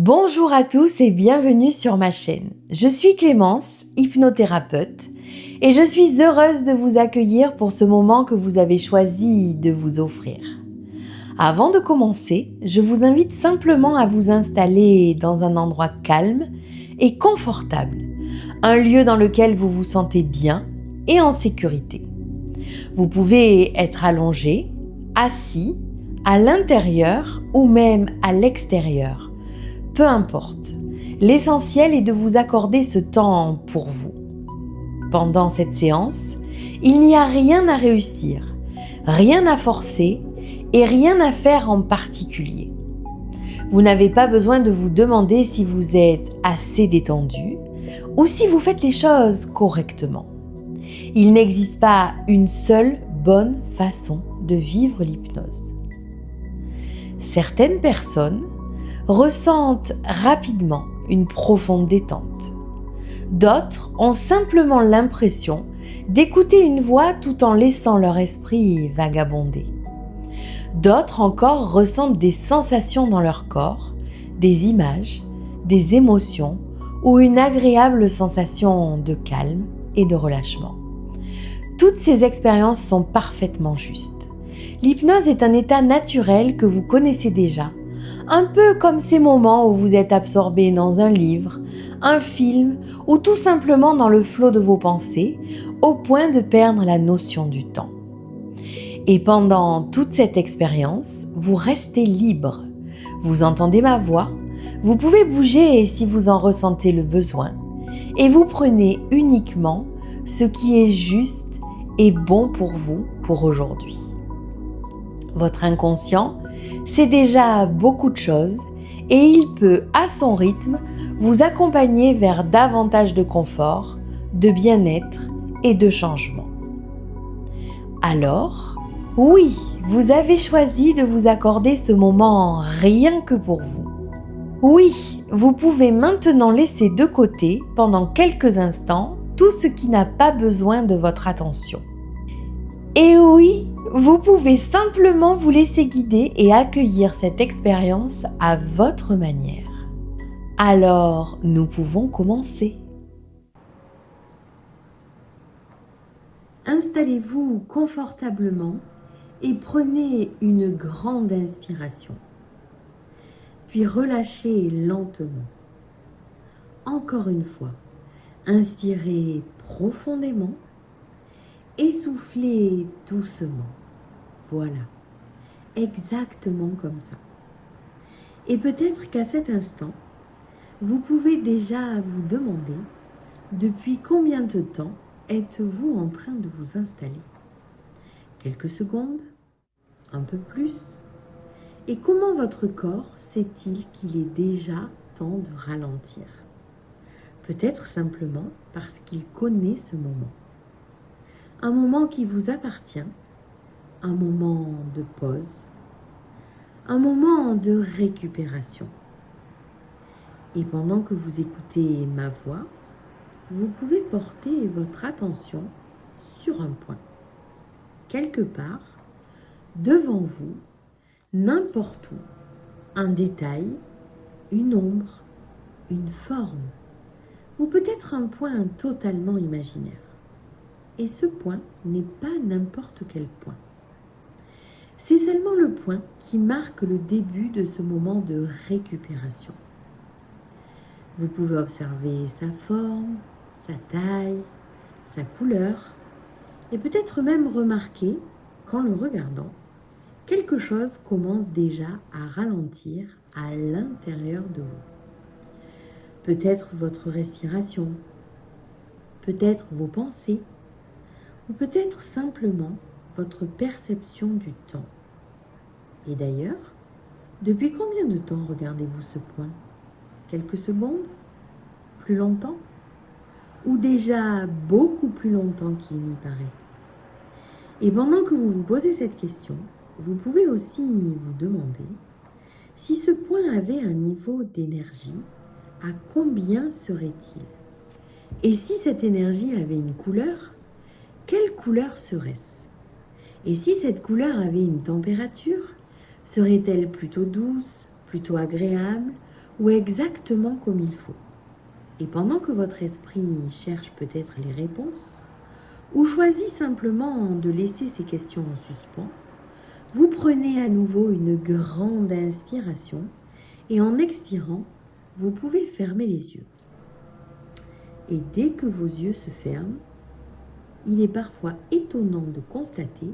Bonjour à tous et bienvenue sur ma chaîne. Je suis Clémence, hypnothérapeute, et je suis heureuse de vous accueillir pour ce moment que vous avez choisi de vous offrir. Avant de commencer, je vous invite simplement à vous installer dans un endroit calme et confortable, un lieu dans lequel vous vous sentez bien et en sécurité. Vous pouvez être allongé, assis, à l'intérieur ou même à l'extérieur. Peu importe, l'essentiel est de vous accorder ce temps pour vous. Pendant cette séance, il n'y a rien à réussir, rien à forcer et rien à faire en particulier. Vous n'avez pas besoin de vous demander si vous êtes assez détendu ou si vous faites les choses correctement. Il n'existe pas une seule bonne façon de vivre l'hypnose. Certaines personnes ressentent rapidement une profonde détente. D'autres ont simplement l'impression d'écouter une voix tout en laissant leur esprit vagabonder. D'autres encore ressentent des sensations dans leur corps, des images, des émotions ou une agréable sensation de calme et de relâchement. Toutes ces expériences sont parfaitement justes. L'hypnose est un état naturel que vous connaissez déjà, un peu comme ces moments où vous êtes absorbé dans un livre, un film ou tout simplement dans le flot de vos pensées, au point de perdre la notion du temps. Et pendant toute cette expérience, vous restez libre. Vous entendez ma voix, vous pouvez bouger si vous en ressentez le besoin, et vous prenez uniquement ce qui est juste et bon pour vous pour aujourd'hui. Votre inconscient sait déjà beaucoup de choses et il peut, à son rythme, vous accompagner vers davantage de confort, de bien-être et de changement. Alors, oui, vous avez choisi de vous accorder ce moment rien que pour vous. Oui, vous pouvez maintenant laisser de côté, pendant quelques instants, tout ce qui n'a pas besoin de votre attention. Et oui, vous pouvez simplement vous laisser guider et accueillir cette expérience à votre manière. Alors, nous pouvons commencer. Installez-vous confortablement et prenez une grande inspiration. Puis relâchez lentement. Encore une fois, inspirez profondément et soufflez doucement. Voilà, exactement comme ça. Et peut-être qu'à cet instant, vous pouvez déjà vous demander depuis combien de temps êtes-vous en train de vous installer? Quelques secondes? Un peu plus? Et comment votre corps sait-il qu'il est déjà temps de ralentir? Peut-être simplement parce qu'il connaît ce moment. Un moment qui vous appartient, un moment de pause, un moment de récupération. Et pendant que vous écoutez ma voix, vous pouvez porter votre attention sur un point, quelque part, devant vous, n'importe où, un détail, une ombre, une forme, ou peut-être un point totalement imaginaire. Et ce point n'est pas n'importe quel point. C'est seulement le point qui marque le début de ce moment de récupération. Vous pouvez observer sa forme, sa taille, sa couleur, et peut-être même remarquer, qu'en le regardant, quelque chose commence déjà à ralentir à l'intérieur de vous. Peut-être votre respiration, peut-être vos pensées, ou peut-être simplement votre perception du temps. Et d'ailleurs, depuis combien de temps regardez-vous ce point? Quelques secondes? Plus longtemps? Ou déjà beaucoup plus longtemps qu'il n'y paraît? Et pendant que vous vous posez cette question, vous pouvez aussi vous demander si ce point avait un niveau d'énergie, à combien serait-il? Et si cette énergie avait une couleur, quelle couleur serait-ce? Et si cette couleur avait une température, serait-elle plutôt douce, plutôt agréable ou exactement comme il faut. Et pendant que votre esprit cherche peut-être les réponses, ou choisit simplement de laisser ces questions en suspens, vous prenez à nouveau une grande inspiration et en expirant, vous pouvez fermer les yeux. Et dès que vos yeux se ferment, il est parfois étonnant de constater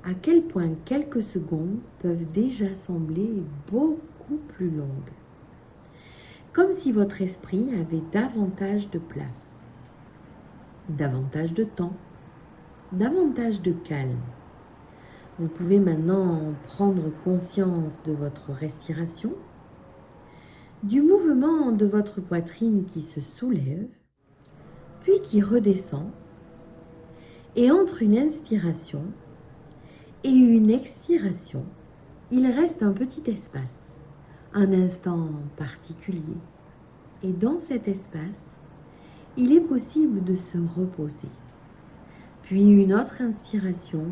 à quel point quelques secondes peuvent déjà sembler beaucoup plus longues. Comme si votre esprit avait davantage de place, davantage de temps, davantage de calme. Vous pouvez maintenant prendre conscience de votre respiration, du mouvement de votre poitrine qui se soulève, puis qui redescend, et entre une inspiration et une expiration, il reste un petit espace, un instant particulier. Et dans cet espace, il est possible de se reposer. Puis une autre inspiration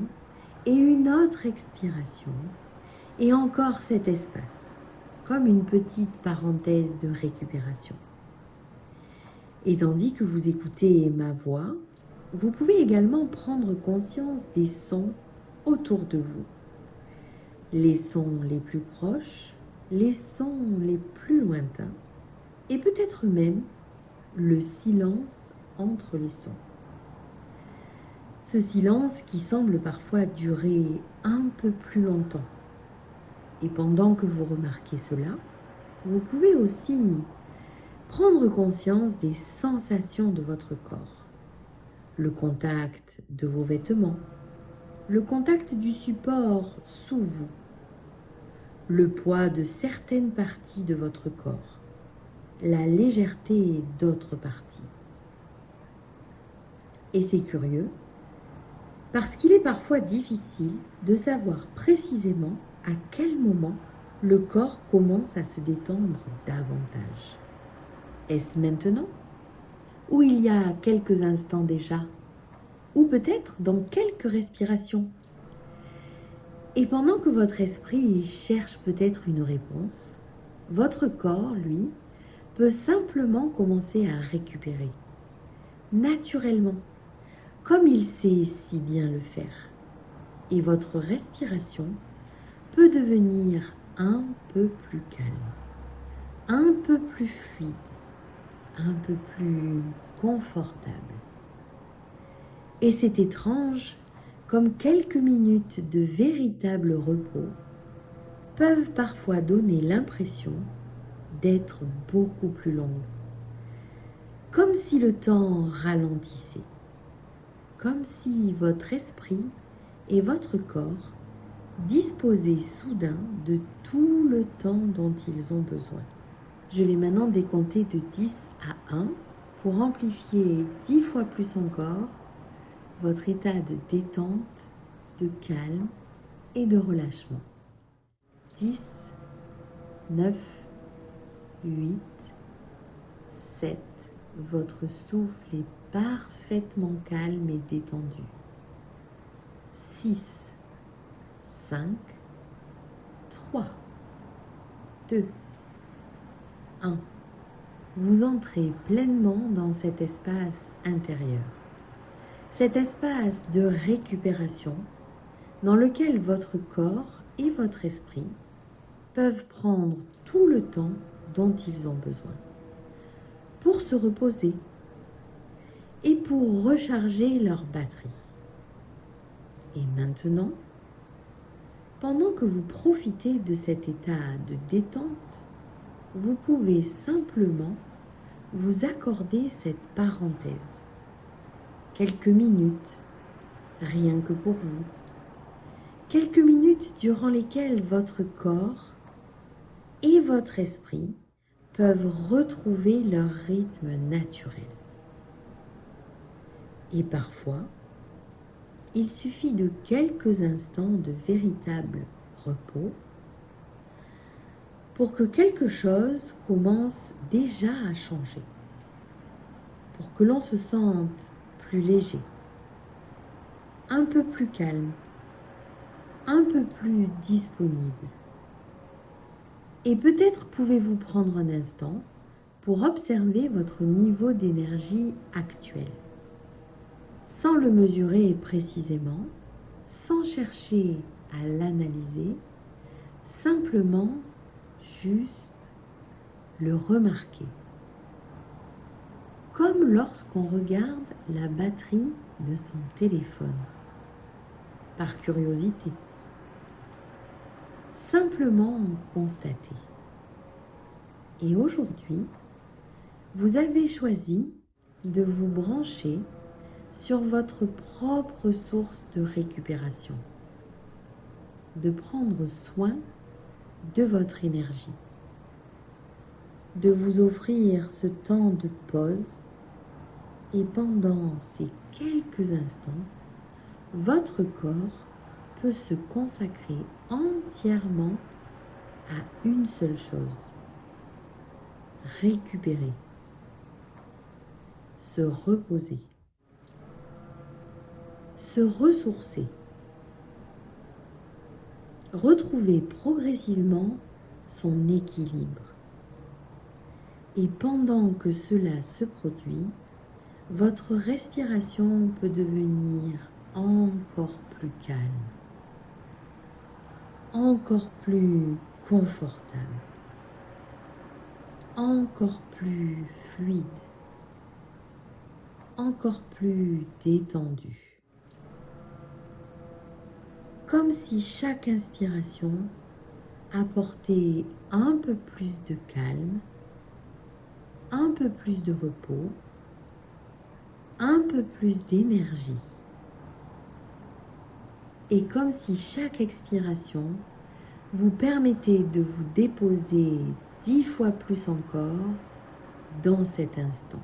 et une autre expiration, et encore cet espace, comme une petite parenthèse de récupération. Et tandis que vous écoutez ma voix, vous pouvez également prendre conscience des sons autour de vous. Les sons les plus proches, les sons les plus lointains, et peut-être même le silence entre les sons. Ce silence qui semble parfois durer un peu plus longtemps. Et pendant que vous remarquez cela, vous pouvez aussi prendre conscience des sensations de votre corps. Le contact de vos vêtements, le contact du support sous vous, le poids de certaines parties de votre corps, la légèreté d'autres parties. Et c'est curieux, parce qu'il est parfois difficile de savoir précisément à quel moment le corps commence à se détendre davantage. Est-ce maintenant? Ou il y a quelques instants déjà? Ou peut-être dans quelques respirations? Et pendant que votre esprit cherche peut-être une réponse, votre corps, lui, peut simplement commencer à récupérer, naturellement, comme il sait si bien le faire. Et votre respiration peut devenir un peu plus calme, un peu plus fluide, un peu plus confortable. Et c'est étrange, comme quelques minutes de véritable repos peuvent parfois donner l'impression d'être beaucoup plus longues, comme si le temps ralentissait, comme si votre esprit et votre corps disposaient soudain de tout le temps dont ils ont besoin. Je vais maintenant décompter de 10 à 1 pour amplifier 10 fois plus encore votre état de détente, de calme et de relâchement. 10, 9, 8, 7. Votre souffle est parfaitement calme et détendu. 6, 5, 3, 2, 1. Vous entrez pleinement dans cet espace intérieur. Cet espace de récupération dans lequel votre corps et votre esprit peuvent prendre tout le temps dont ils ont besoin pour se reposer et pour recharger leur batterie. Et maintenant, pendant que vous profitez de cet état de détente, vous pouvez simplement vous accorder cette parenthèse. Quelques minutes, rien que pour vous. Quelques minutes durant lesquelles votre corps et votre esprit peuvent retrouver leur rythme naturel. Et parfois, il suffit de quelques instants de véritable repos pour que quelque chose commence déjà à changer, pour que l'on se sente plus léger, un peu plus calme, un peu plus disponible. Et peut-être pouvez-vous prendre un instant pour observer votre niveau d'énergie actuel, sans le mesurer précisément, sans chercher à l'analyser, simplement juste le remarquer. Comme lorsqu'on regarde la batterie de son téléphone, par curiosité. Simplement constater. Et aujourd'hui, vous avez choisi de vous brancher sur votre propre source de récupération, de prendre soin de votre énergie, de vous offrir ce temps de pause et pendant ces quelques instants, votre corps peut se consacrer entièrement à une seule chose, récupérer, se reposer, se ressourcer, retrouver progressivement son équilibre. Et pendant que cela se produit, votre respiration peut devenir encore plus calme, encore plus confortable, encore plus fluide, encore plus détendue. Comme si chaque inspiration apportait un peu plus de calme, un peu plus de repos, un peu plus d'énergie. Et comme si chaque expiration vous permettait de vous déposer 10 fois plus encore dans cet instant.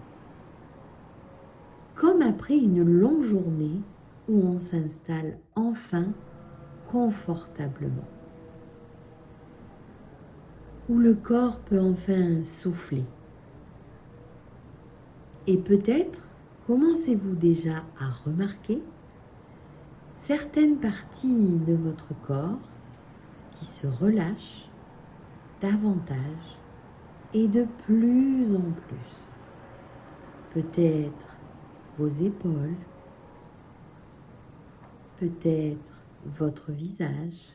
Comme après une longue journée où on s'installe enfin confortablement. Où le corps peut enfin souffler. Et peut-être commencez-vous déjà à remarquer certaines parties de votre corps qui se relâchent davantage et de plus en plus. Peut-être vos épaules, peut-être votre visage,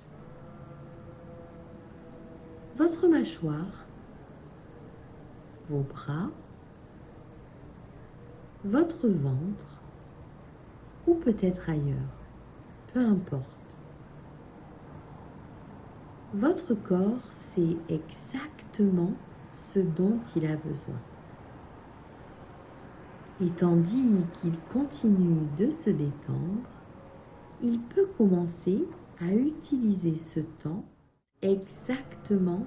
votre mâchoire, vos bras, votre ventre ou peut-être ailleurs, peu importe. Votre corps sait exactement ce dont il a besoin. Et tandis qu'il continue de se détendre, il peut commencer à utiliser ce temps exactement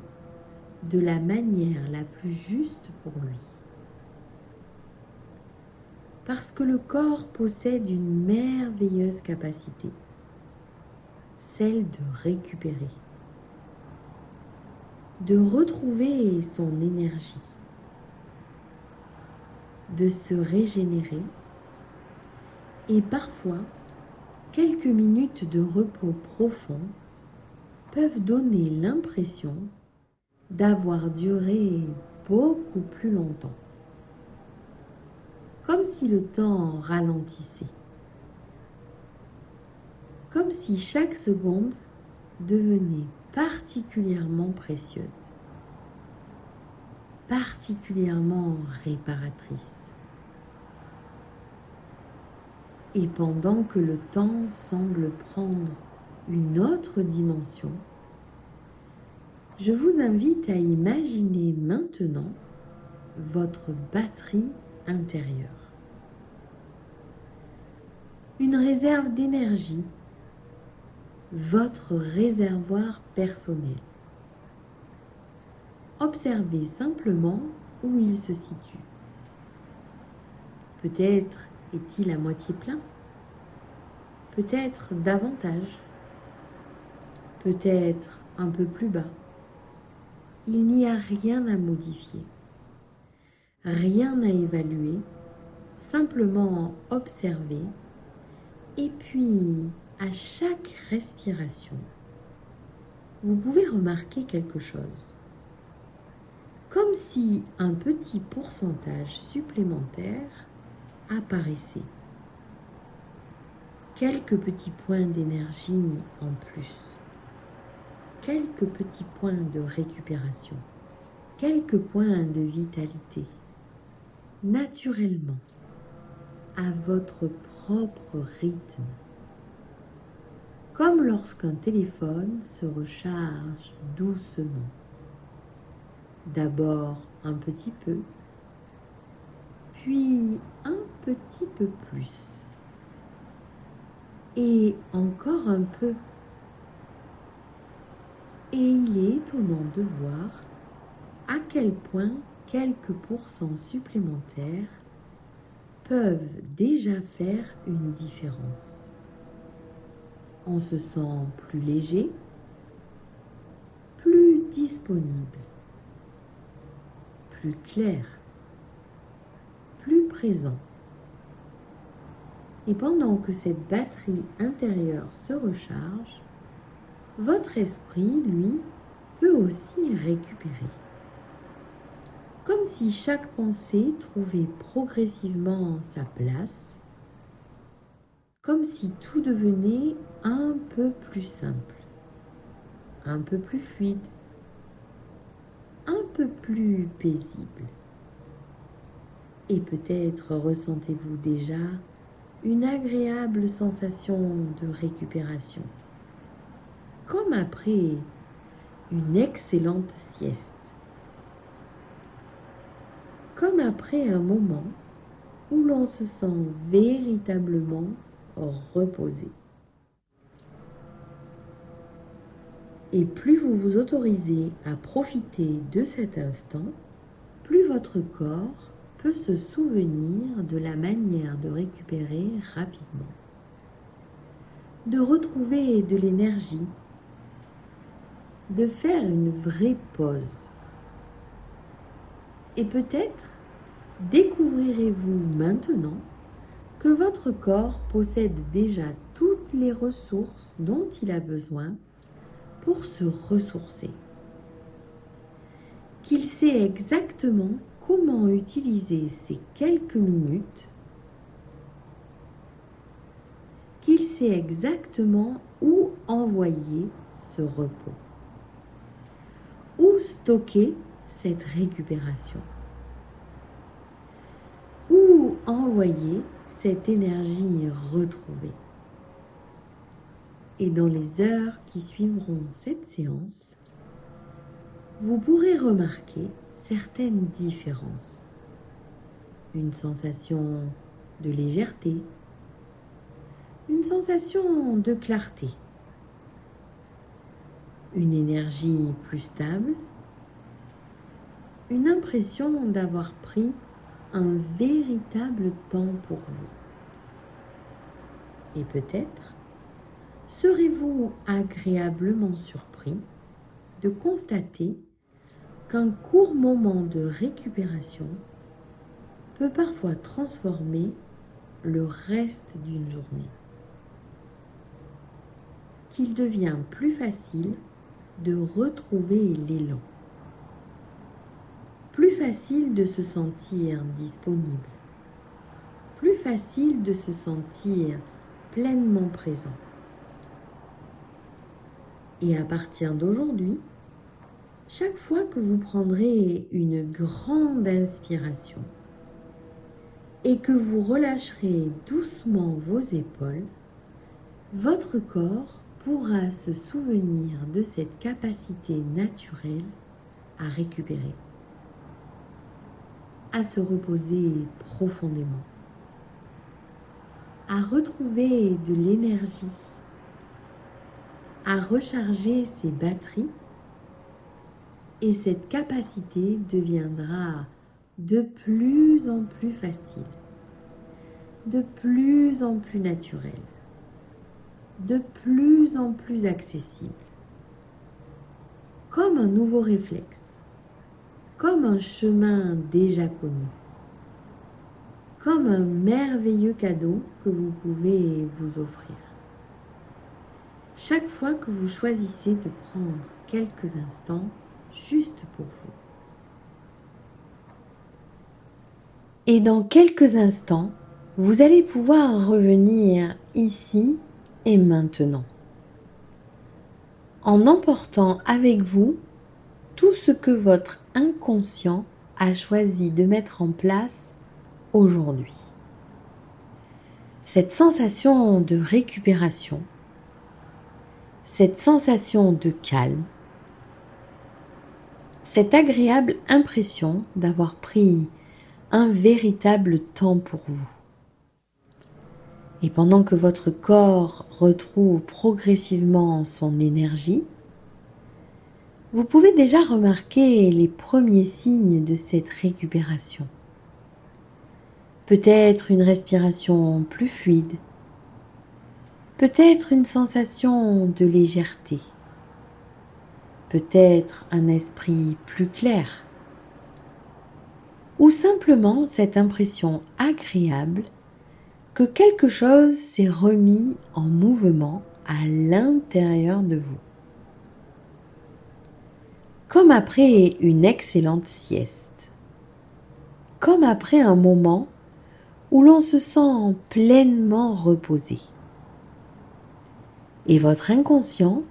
de la manière la plus juste pour lui. Parce que le corps possède une merveilleuse capacité, celle de récupérer, de retrouver son énergie, de se régénérer et parfois quelques minutes de repos profond peuvent donner l'impression d'avoir duré beaucoup plus longtemps, comme si le temps ralentissait, comme si chaque seconde devenait particulièrement précieuse, particulièrement réparatrice. Et pendant que le temps semble prendre une autre dimension, je vous invite à imaginer maintenant votre batterie intérieure. Une réserve d'énergie, votre réservoir personnel. Observez simplement où il se situe. Peut-être est-il à moitié plein, peut-être davantage, peut-être un peu plus bas. Il n'y a rien à modifier, rien à évaluer, simplement observer. Et puis, à chaque respiration, vous pouvez remarquer quelque chose. comme si un petit pourcentage supplémentaire apparaissait. Quelques petits points d'énergie en plus, quelques petits points de récupération, quelques points de vitalité, naturellement, à votre propre rythme. Comme lorsqu'un téléphone se recharge doucement. D'abord un petit peu, puis un petit peu plus. Et encore un peu. Et il est étonnant de voir à quel point quelques pourcents supplémentaires peuvent déjà faire une différence. On se sent plus léger, plus disponible, plus clair, plus présent. Et pendant que cette batterie intérieure se recharge, votre esprit, lui, peut aussi récupérer. Comme si chaque pensée trouvait progressivement sa place, comme si tout devenait un peu plus simple, un peu plus fluide, un peu plus paisible. Et peut-être ressentez-vous déjà une agréable sensation de récupération, comme après une excellente sieste, comme après un moment où l'on se sent véritablement reposé. Et plus vous vous autorisez à profiter de cet instant, plus votre corps peut se souvenir de la manière de récupérer rapidement, de retrouver de l'énergie, de faire une vraie pause. Et peut-être découvrirez-vous maintenant que votre corps possède déjà toutes les ressources dont il a besoin pour se ressourcer, qu'il sait exactement comment utiliser ces quelques minutes, qu'il sait exactement où envoyer ce repos, où stocker cette récupération, où envoyer cette énergie retrouvée. Et dans les heures qui suivront cette séance, vous pourrez remarquer certaines différences. Une sensation de légèreté, une sensation de clarté, une énergie plus stable, une impression d'avoir pris un véritable temps pour vous. Et peut-être serez-vous agréablement surpris de constater qu'un court moment de récupération peut parfois transformer le reste d'une journée. Qu'il devient plus facile de retrouver l'élan, plus facile de se sentir disponible, plus facile de se sentir pleinement présent. Et à partir d'aujourd'hui, chaque fois que vous prendrez une grande inspiration et que vous relâcherez doucement vos épaules, votre corps pourra se souvenir de cette capacité naturelle à récupérer, à se reposer profondément, à retrouver de l'énergie, à recharger ses batteries, et cette capacité deviendra de plus en plus facile, de plus en plus naturelle, de plus en plus accessible, comme un nouveau réflexe, comme un chemin déjà connu, comme un merveilleux cadeau que vous pouvez vous offrir. Chaque fois que vous choisissez de prendre quelques instants juste pour vous. Et dans quelques instants, vous allez pouvoir revenir ici et maintenant, en emportant avec vous tout ce que votre inconscient a choisi de mettre en place aujourd'hui. Cette sensation de récupération, cette sensation de calme, cette agréable impression d'avoir pris un véritable temps pour vous. Et pendant que votre corps retrouve progressivement son énergie, vous pouvez déjà remarquer les premiers signes de cette récupération. Peut-être une respiration plus fluide, peut-être une sensation de légèreté, peut-être un esprit plus clair, ou simplement cette impression agréable que quelque chose s'est remis en mouvement à l'intérieur de vous. Comme après une excellente sieste, comme après un moment où l'on se sent pleinement reposé. Et votre inconscient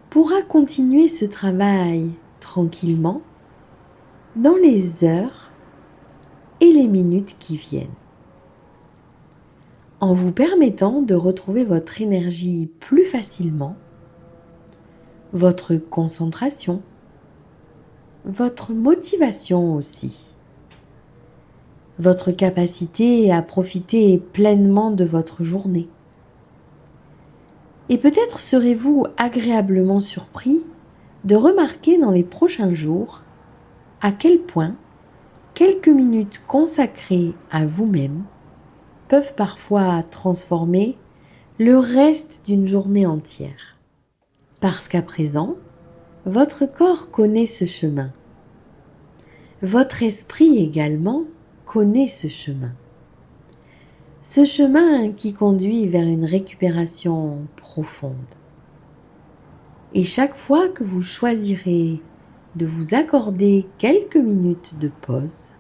pourra continuer ce travail tranquillement dans les heures et les minutes qui viennent, en vous permettant de retrouver votre énergie plus facilement, votre concentration, votre motivation aussi, votre capacité à profiter pleinement de votre journée. Et peut-être serez-vous agréablement surpris de remarquer dans les prochains jours à quel point quelques minutes consacrées à vous-même peuvent parfois transformer le reste d'une journée entière. Parce qu'à présent, votre corps connaît ce chemin. Votre esprit également connaît ce chemin. Ce chemin qui conduit vers une récupération profonde. Et chaque fois que vous choisirez de vous accorder quelques minutes de pause,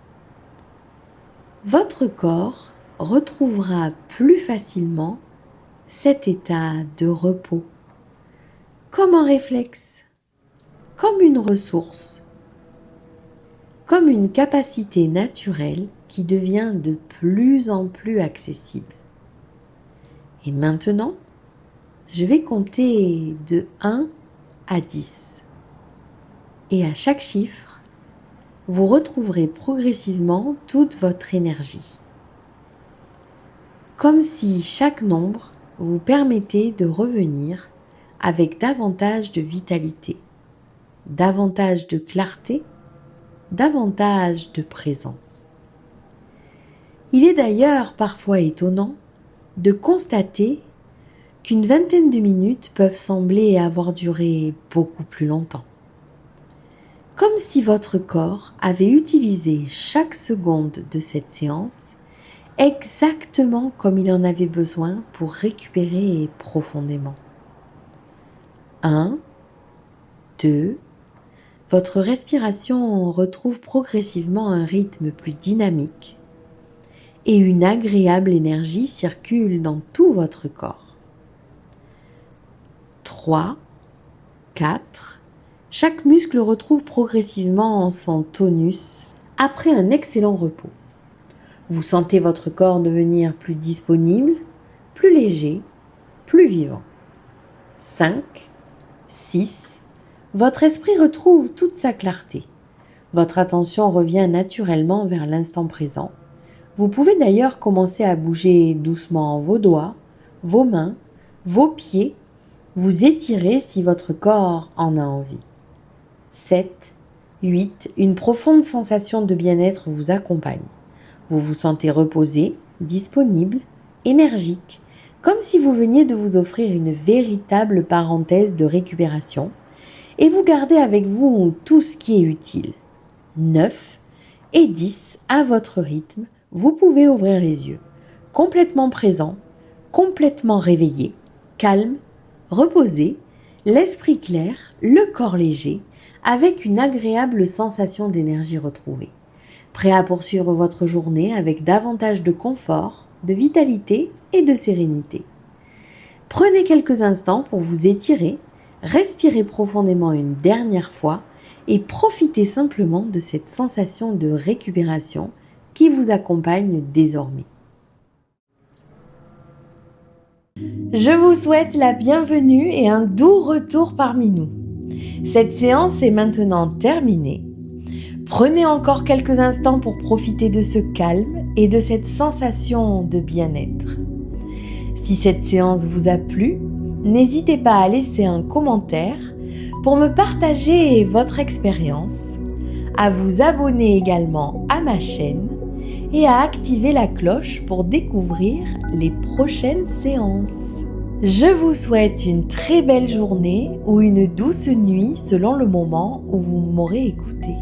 votre corps retrouvera plus facilement cet état de repos, comme un réflexe, comme une ressource, comme une capacité naturelle qui devient de plus en plus accessible. Et maintenant, je vais compter de 1 à 10. Et à chaque chiffre, vous retrouverez progressivement toute votre énergie. Comme si chaque nombre vous permettait de revenir avec davantage de vitalité, davantage de clarté, davantage de présence. Il est d'ailleurs parfois étonnant de constater qu'une vingtaine de minutes peuvent sembler avoir duré beaucoup plus longtemps. Comme si votre corps avait utilisé chaque seconde de cette séance exactement comme il en avait besoin pour récupérer profondément. 1, 2, votre respiration retrouve progressivement un rythme plus dynamique et une agréable énergie circule dans tout votre corps. 3, 4, chaque muscle retrouve progressivement son tonus après un excellent repos. Vous sentez votre corps devenir plus disponible, plus léger, plus vivant. 5, 6, votre esprit retrouve toute sa clarté. Votre attention revient naturellement vers l'instant présent. Vous pouvez d'ailleurs commencer à bouger doucement vos doigts, vos mains, vos pieds, vous étirer si votre corps en a envie. 7, 8, une profonde sensation de bien-être vous accompagne. Vous vous sentez reposé, disponible, énergique, comme si vous veniez de vous offrir une véritable parenthèse de récupération et vous gardez avec vous tout ce qui est utile. 9 et 10, à votre rythme, vous pouvez ouvrir les yeux, complètement présent, complètement réveillé, calme, reposé, l'esprit clair, le corps léger, avec une agréable sensation d'énergie retrouvée. prêt à poursuivre votre journée avec davantage de confort, de vitalité et de sérénité. Prenez quelques instants pour vous étirer, respirez profondément une dernière fois et profitez simplement de cette sensation de récupération qui vous accompagne désormais. Je vous souhaite la bienvenue et un doux retour parmi nous. Cette séance est maintenant terminée. Prenez encore quelques instants pour profiter de ce calme et de cette sensation de bien-être. Si cette séance vous a plu, n'hésitez pas à laisser un commentaire pour me partager votre expérience, à vous abonner également à ma chaîne et à activer la cloche pour découvrir les prochaines séances. Je vous souhaite une très belle journée ou une douce nuit selon le moment où vous m'aurez écouté.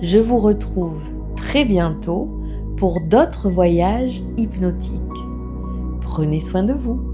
Je vous retrouve très bientôt pour d'autres voyages hypnotiques. Prenez soin de vous.